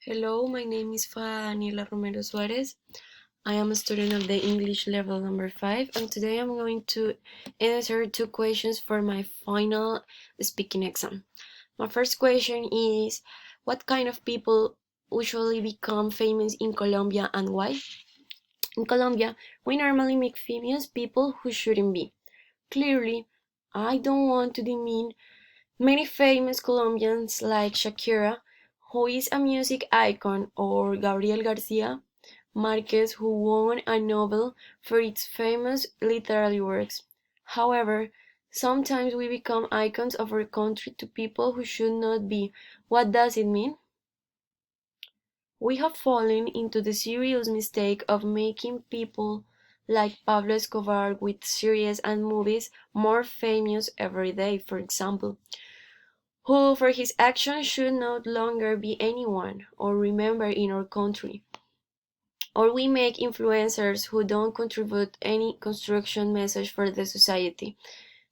Hello, my name is Daniela Romero Suarez. I am a student of the English level number 5, and today I'm going to answer two questions for my final speaking exam. My first question is: what kind of people usually become famous in Colombia and why? In Colombia, we normally make famous people who shouldn't be. Clearly, I don't want to demean many famous Colombians like Shakira, who is a music icon, or Gabriel Garcia Marquez, who won a Nobel for its famous literary works. However, sometimes we become icons of our country to people who should not be. What does it mean? We have fallen into the serious mistake of making people like Pablo Escobar with series and movies more famous every day, for example, who for his actions should no longer be anyone or remembered in our country. Or we make influencers who don't contribute any construction message for the society.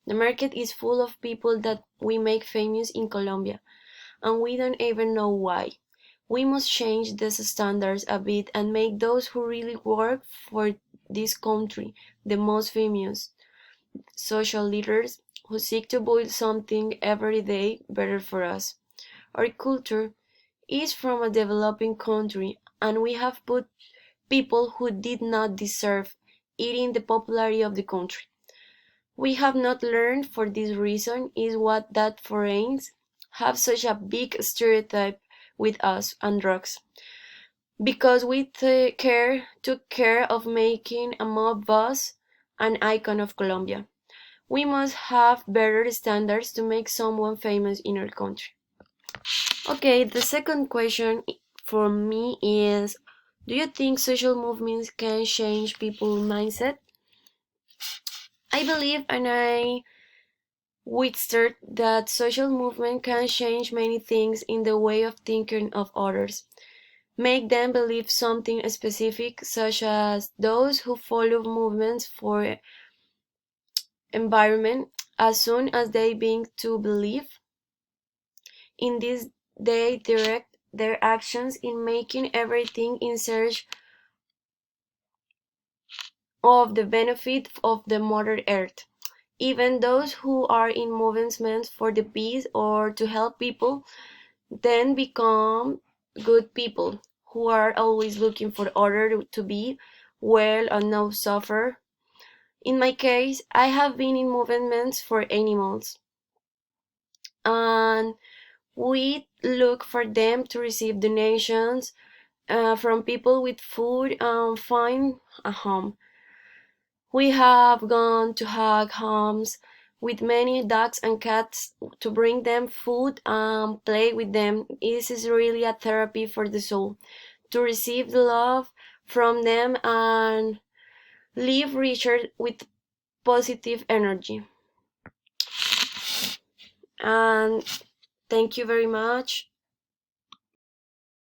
The market is full of people that we make famous in Colombia, and we don't even know why. We must change these standards a bit and make those who really work for this country the most famous social leaders who seek to build something every day better for us. Our culture is from a developing country, and we have put people who did not deserve it in the popularity of the country. We have not learned for this reason is what that foreigners have such a big stereotype with us and drugs. Because we took care of making a mob boss an icon of Colombia. We must have better standards to make someone famous in our country. Okay, the second question for me is: do you think social movements can change people's mindset? I believe and I withstand that social movement can change many things in the way of thinking of others, make them believe something specific, such as those who follow movements for environment as soon as they begin to believe in this, they direct their actions in making everything in search of the benefit of the Mother Earth. Even those who are in movements for the peace or to help people then become good people who are always looking for others to be well and not suffer. In my case, I have been in movements for animals, and we look for them to receive donations from people with food and find a home. We have gone to hug homes with many dogs and cats to bring them food and play with them. This is really a therapy for the soul, to receive the love from them and live richer with positive energy. And thank you very much.